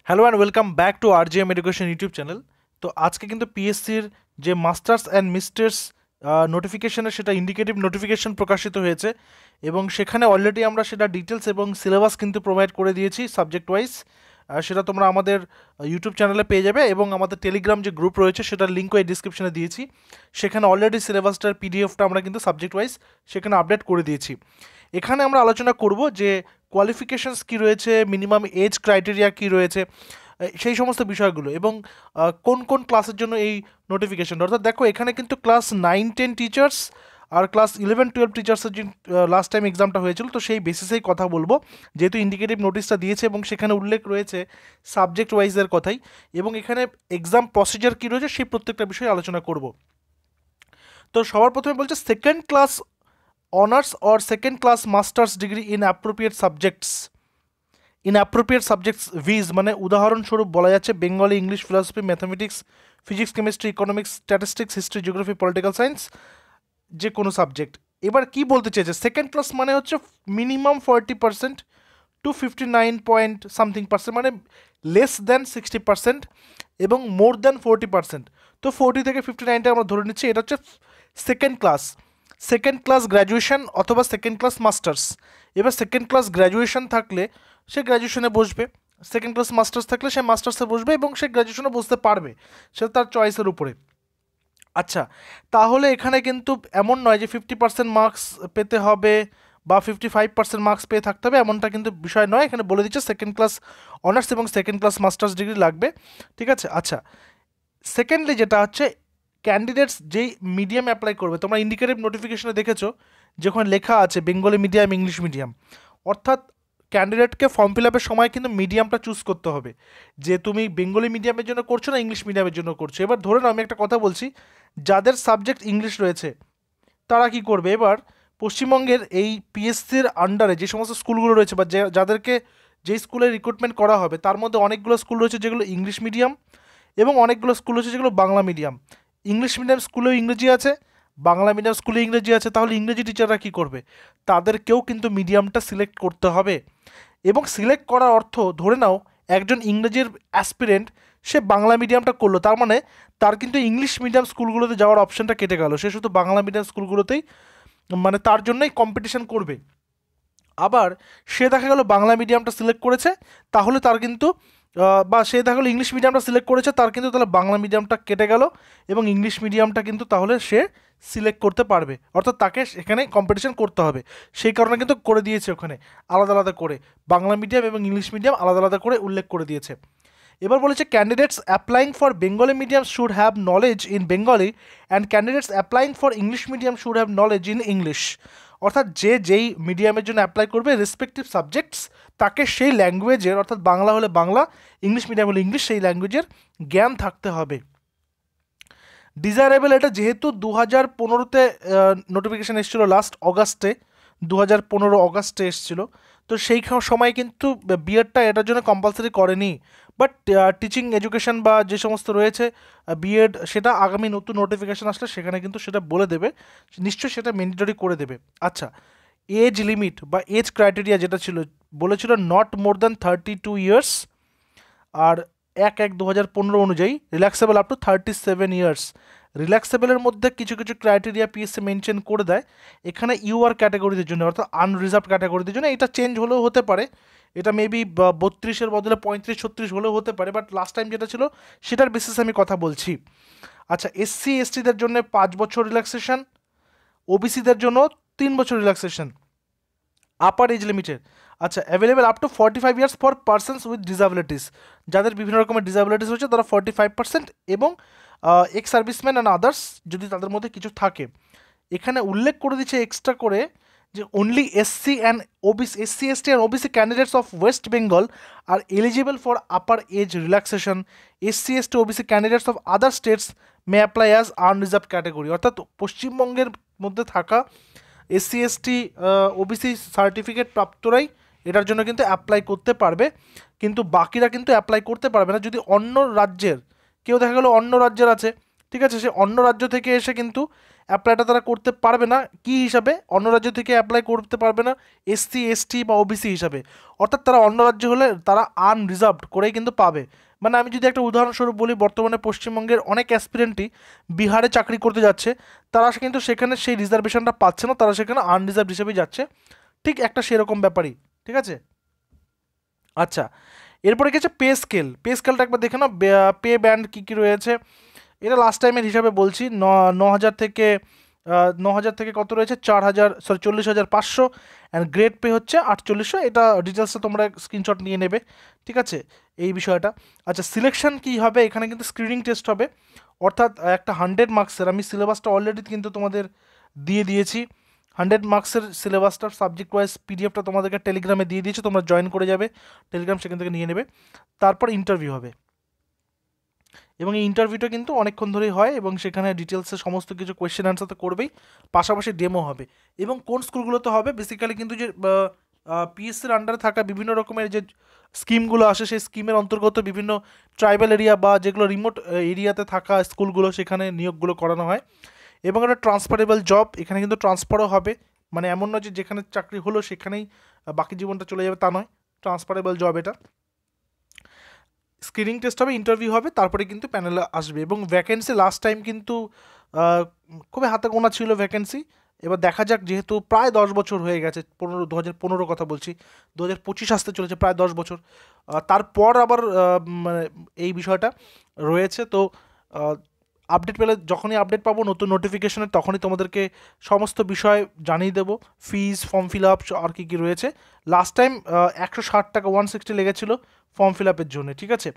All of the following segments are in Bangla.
Hello and welcome back to RGM education YouTube channel. তো আজকে কিন্তু পিএসসির যে মাস্টার্স অ্যান্ড মিস্টার্স নোটিফিকেশনে সেটা ইন্ডিকেটিভ নোটিফিকেশন প্রকাশিত হয়েছে এবং সেখানে অলরেডি আমরা সেটা ডিটেলস এবং সিলেবাস কিন্তু প্রোভাইড করে দিয়েছি সাবজেক্ট ওয়াইজ। সেটা তোমরা আমাদের ইউটিউব চ্যানেলে পেয়ে যাবে এবং আমাদের টেলিগ্রাম যে গ্রুপ রয়েছে সেটার লিঙ্কও এই ডিসক্রিপশনে দিয়েছি। সেখানে অলরেডি সিলেবাসটার পিডিএফটা আমরা কিন্তু সাবজেক্ট ওয়াইজ সেখানে আপডেট করে দিয়েছি। এখানে আমরা আলোচনা করব যে কোয়ালিফিকেশনস কী রয়েছে, মিনিমাম এজ ক্রাইটেরিয়া কী রয়েছে, সেই সমস্ত বিষয়গুলো এবং কোন কোন ক্লাসের জন্য এই নোটিফিকেশন। অর্থাৎ দেখো এখানে কিন্তু ক্লাস 9-10 টিচার্স আর ক্লাস 11-12 টিচার্সের যে লাস্ট টাইম এক্সামটা হয়েছিল, তো সেই বেসিসেই কথা বলবো, যেহেতু ইন্ডিকেটিভ নোটিশটা দিয়েছে এবং সেখানে উল্লেখ রয়েছে সাবজেক্ট ওয়াইজের কথাই, এবং এখানে এক্সাম প্রসিজার কী রয়েছে সেই প্রত্যেকটা বিষয়ে আলোচনা করব। তো সবার প্রথমে বলছে second class honours or second class masters degree in appropriate subjects viz, মানে উদাহরণস্বরূপ বলা যাচ্ছে Bengali, English, philosophy, mathematics, physics, chemistry, economics, statistics, history, geography, political science, যে কোনো সাবজেক্ট। এবার কি বলতে চেয়েছে, সেকেন্ড ক্লাস মানে হচ্ছে minimum 40% to 59 point something percent, মানে লেস দ্যান 60% এবং মোর দ্যান 40%। তো 40 থেকে 59টা আমরা ধরে নিচ্ছি, এটা হচ্ছে সেকেন্ড ক্লাস গ্র্যাজুয়েশন অথবা সেকেন্ড ক্লাস মাস্টার্স। এবার সেকেন্ড ক্লাস গ্র্যাজুয়েশন থাকলে সে গ্র্যাজুয়েশনে বসবে, সেকেন্ড ক্লাস মাস্টার্স থাকলে সে মাস্টার্সে বসবে এবং সে গ্র্যাজুয়েশনে বসতে পারবে, সেটা তার চয়েসের উপরে। আচ্ছা, তাহলে এখানে কিন্তু এমন নয় যে 50% মার্কস পেতে হবে বা 55% মার্কস পেয়ে থাকতে হবে, এমনটা কিন্তু বিষয় নয়। এখানে বলে দিচ্ছে সেকেন্ড ক্লাস অনার্স এবং সেকেন্ড ক্লাস মাস্টার্স ডিগ্রি লাগবে, ঠিক আছে। আচ্ছা, সেকেন্ডলি যেটা হচ্ছে ক্যান্ডিডেটস যেই মিডিয়াম অ্যাপ্লাই করবে, তোমরা ইন্ডিকেটিভ নোটিফিকেশনে দেখেছো যখন লেখা আছে বেঙ্গলি মিডিয়াম, ইংলিশ মিডিয়াম, অর্থাৎ ক্যান্ডিডেটকে ফর্ম ফিল আপের সময় কিন্তু মিডিয়ামটা চুজ করতে হবে, যে তুমি বেঙ্গলি মিডিয়ামের জন্য করছো না ইংলিশ মিডিয়ামের জন্য করছো। এবার ধরে নাও আমি একটা কথা বলছি, যাদের সাবজেক্ট ইংলিশ রয়েছে তারা কি করবে, এবার পশ্চিমবঙ্গের এই পিএসসির আন্ডারে যে সমস্ত স্কুলগুলো রয়েছে বা যাদেরকে যেই স্কুলে রিক্রুটমেন্ট করা হবে, তার মধ্যে অনেকগুলো স্কুল রয়েছে যেগুলো ইংলিশ মিডিয়াম এবং অনেকগুলো স্কুল রয়েছে যেগুলো বাংলা মিডিয়াম। ইংলিশ মিডিয়াম স্কুলেও ইংরেজি আছে, বাংলা মিডিয়াম স্কুলে ইংরেজি আছে, তাহলে ইংরেজি টিচাররা কী করবে, তাদেরকেও কিন্তু মিডিয়ামটা সিলেক্ট করতে হবে। এবং সিলেক্ট করার অর্থ, ধরে নাও একজন ইংরেজির অ্যাসপিরেন্ট সে বাংলা মিডিয়ামটা করলো, তার মানে তার কিন্তু ইংলিশ মিডিয়াম স্কুলগুলোতে যাওয়ার অপশানটা কেটে গেল, সে শুধু বাংলা মিডিয়াম স্কুলগুলোতেই মানে তার জন্যই কম্পিটিশন করবে। আবার সে দেখা গেল বাংলা মিডিয়ামটা সিলেক্ট করেছে, তাহলে তার কিন্তু বা সে দেখা গেলো ইংলিশ মিডিয়ামটা সিলেক্ট করেছে, তার কিন্তু তাহলে বাংলা মিডিয়ামটা কেটে গেল এবং ইংলিশ মিডিয়ামটা কিন্তু তাহলে সে সিলেক্ট করতে পারবে, অর্থাৎ তাকে এখানে কম্পিটিশন করতে হবে। সেই কারণে কিন্তু করে দিয়েছে ওখানে আলাদা আলাদা করে বাংলা মিডিয়াম এবং ইংলিশ মিডিয়াম আলাদা আলাদা করে উল্লেখ করে দিয়েছে। এবার বলেছে candidates applying for Bengali medium should have knowledge in Bengali and candidates applying for English medium should have knowledge in English. অর্থাৎ যেই মিডিয়ামের জন্য অ্যাপ্লাই করবে রেসপেক্টিভ সাবজেক্টস, তাকে সেই ল্যাঙ্গুয়েজের, অর্থাৎ বাংলা হলে বাংলা, ইংলিশ মিডিয়াম হলে ইংলিশ, সেই ল্যাঙ্গুয়েজের জ্ঞান থাকতে হবে। ডিজায়ারেবল, এটা যেহেতু 2015-তে নোটিফিকেশান এসেছিলো, লাস্ট অগাস্টে, 2015 অগাস্টে এসেছিলো, তো সেই সময় কিন্তু বিএডটা এটার জন্য কম্পালসারি করেনি। বাট টিচিং এডুকেশন বা যে সমস্ত রয়েছে বিএড, সেটা আগামী নতুন নোটিফিকেশান আসলে সেখানে কিন্তু সেটা বলে দেবে, নিশ্চয়ই সেটা ম্যান্ডেটরি করে দেবে। আচ্ছা, এজ লিমিট বা এজ ক্রাইটেরিয়া যেটা ছিল, বলেছিল নট মোর দ্যান 32 ইয়ার্স, আর 1/1/2015 অনুযায়ী রিল্যাক্সেবল আপ টু 37 ইয়ার্স। রিল্যাক্সেবলের মধ্যে কিছু কিছু ক্রাইটেরিয়া পিএসসি মেনশন করে দেয় এখানে ইউআর ক্যাটাগরিদের জন্য, অর্থাৎ আনরিজার্ভ ক্যাটাগরিদের জন্য। এটা চেঞ্জ হলেও হতে পারে, এটা মেবি 32-এর বদলে 35-36 হলেও হতে পারে, বাট লাস্ট টাইম যেটা ছিল সেটার বেসিসে আমি কথা বলছি। আচ্ছা, এসসি এসটিদের জন্য 5 বছর রিল্যাক্সেশন, ওবিসিদের জন্য 3 বছর রিল্যাক্সেশন আপার এজ লিমিটের। আচ্ছা, available up to 45 years for persons with disabilities, যাদের বিভিন্ন রকমের ডিসাবিলিটিস হচ্ছে তারা 45%, এবং এক্স সার্ভিসম্যান অ্যান্ড আদার্স যদি তাদের মধ্যে কিছু থাকে। এখানে উল্লেখ করে দিচ্ছে এক্সট্রা করে যে only SC ST and OBC candidates of West Bengal are eligible for upper age relaxation. SC ST OBC candidates of other states may apply as unreserved category, অর্থাৎ পশ্চিমবঙ্গের মধ্যে থাকা এসসি এসটি ওবিসি সার্টিফিকেট প্রাপ্তরাই এটার জন্য কিন্তু অ্যাপ্লাই করতে পারবে, কিন্তু বাকিরা কিন্তু অ্যাপ্লাই করতে পারবে না। যদি অন্য রাজ্যের কেউ দেখা গেলো অন্য রাজ্যের আছে, ঠিক আছে, সে অন্য রাজ্য থেকে এসে কিন্তু অ্যাপ্লাইটা তারা করতে পারবে না কী হিসাবে, অন্য রাজ্য থেকে অ্যাপ্লাই করতে পারবে না এসসি এসটি বা ওবিসি হিসাবে, অর্থাৎ তারা অন্য রাজ্য হলে তারা আনরিজার্ভড করেই কিন্তু পাবে। মানে আমি যদি একটা উদাহরণস্বরূপ বলি, বর্তমানে পশ্চিমবঙ্গের অনেক অ্যাসপিরেন্টই বিহারে চাকরি করতে যাচ্ছে, তারা কিন্তু সেখানে সেই রিজার্ভেশনটা পাচ্ছে না, তারা সেখানে আনরিজার্ভ হিসেবেই যাচ্ছে, ঠিক একটা সেরকম ব্যাপারই, ঠিক আছে। আচ্ছা, এরপরে গেছে পে স্কেল। পে স্কেলটা একবার দেখে নাও, পে ব্যান্ড কী কী রয়েছে। এটা লাস্ট টাইমের হিসাবে বলছি, 9,000 থেকে 9,000 থেকে কত রয়েছে, 4,000, সরি 40,500, অ্যান্ড গ্রেড পে হচ্ছে 4800। এটা ডিটেলসে তোমরা স্ক্রিনশট নিয়ে নেবে, ঠিক আছে, এই বিষয়টা। আচ্ছা, সিলেকশন কী হবে, এখানে কিন্তু স্ক্রিনিং টেস্ট হবে, অর্থাৎ একটা 100 মার্কসের, আমি সিলেবাসটা অলরেডি কিন্তু তোমাদের দিয়ে দিয়েছি, 100 মার্কসের সিলেবাসটার সাবজেক্ট ওয়াইজ পিডিএফটা তোমাদেরকে টেলিগ্রামে দিয়ে দিয়েছি, তোমরা জয়েন করে যাবে টেলিগ্রাম, সেখান থেকে নিয়ে নেবে। তারপর ইন্টারভিউ হবে, এবং এই ইন্টারভিউটা কিন্তু অনেকক্ষণ ধরেই হয়, এবং সেখানে ডিটেলসে সমস্ত কিছু কোয়েশ্চেন অ্যান্সার তো করবেই, পাশাপাশি ডেমো হবে। এবং কোন স্কুলগুলোতে হবে, বেসিক্যালি কিন্তু যে পিএসসির আন্ডারে থাকা বিভিন্ন রকমের যে স্কিমগুলো আসে, সেই স্কিমের অন্তর্গত বিভিন্ন ট্রাইবাল এরিয়া বা যেগুলো রিমোট এরিয়াতে থাকা স্কুলগুলো, সেখানে নিয়োগগুলো করানো হয়। এবং একটা ট্রান্সফারেবল জব, এখানে কিন্তু ট্রান্সফারও হবে, মানে এমন নয় যে যেখানে চাকরি হলো সেখানেই বাকি জীবনটা চলে যাবে, তা নয়, ট্রান্সফারেবল জব এটা। স্ক্রিনিং টেস্ট হবে, ইন্টারভিউ হবে, তারপরে কিন্তু প্যানেলে আসবে। এবং ভ্যাকেন্সি লাস্ট টাইম কিন্তু খুবই হাতে গোনা ছিল ভ্যাকেন্সি, এবার দেখা যাক, যেহেতু প্রায় 10 বছর হয়ে গেছে, 2015 কথা বলছি, 2025 আসতে চলেছে, প্রায় 10 বছর, তারপর আবার মানে এই বিষয়টা রয়েছে। তো আপডেট পেলে, যখনই আপডেট পাবো নতুন নোটিফিকেশনের, তখনই তোমাদেরকে সমস্ত বিষয় জানিয়ে দেবো, ফিজ, ফর্ম ফিল আপ আর কী কী রয়েছে। লাস্ট টাইম 160 টাকা 160 লেগেছিলো ফর্ম ফিল আপের জন্য, ঠিক আছে।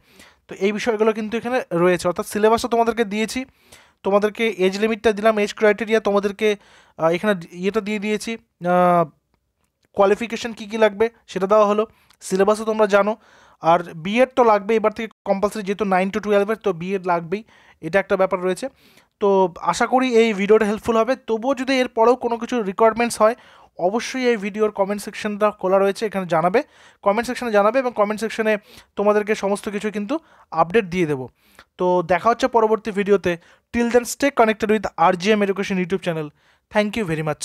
তো এই বিষয়গুলো কিন্তু এখানে রয়েছে, অর্থাৎ সিলেবাসটা তোমাদেরকে দিয়েছি, তোমাদেরকে এজ লিমিটটা দিলাম, এজ ক্রাইটেরিয়া তোমাদেরকে এখানে ইয়েটা দিয়ে দিয়েছি, কোয়ালিফিকেশান কী কী লাগবে সেটা দেওয়া হলো, সিলেবাসও তোমরা জানো। আর বিএড তো লাগবে এবার থেকে কম্পালসারি, যেহেতু 9 to 12-এর, তো বিএড লাগবেই, এটা একটা ব্যাপার রয়েছে। তো আশা করি এই ভিডিওটা হেল্পফুল হবে। তবুও যদি এরপরেও কোনো কিছু রিকোয়ারমেন্টস হয়, অবশ্যই এই ভিডিওর কমেন্ট সেকশনটা খোলা রয়েছে, এখানে জানাবে, কমেন্ট সেকশনে জানাবে, এবং কমেন্ট সেকশনে তোমাদেরকে সমস্ত কিছু কিন্তু আপডেট দিয়ে দেবো। তো দেখা হচ্ছে পরবর্তী ভিডিওতে। Till then stay connected with RGM education YouTube channel. Thank you very much.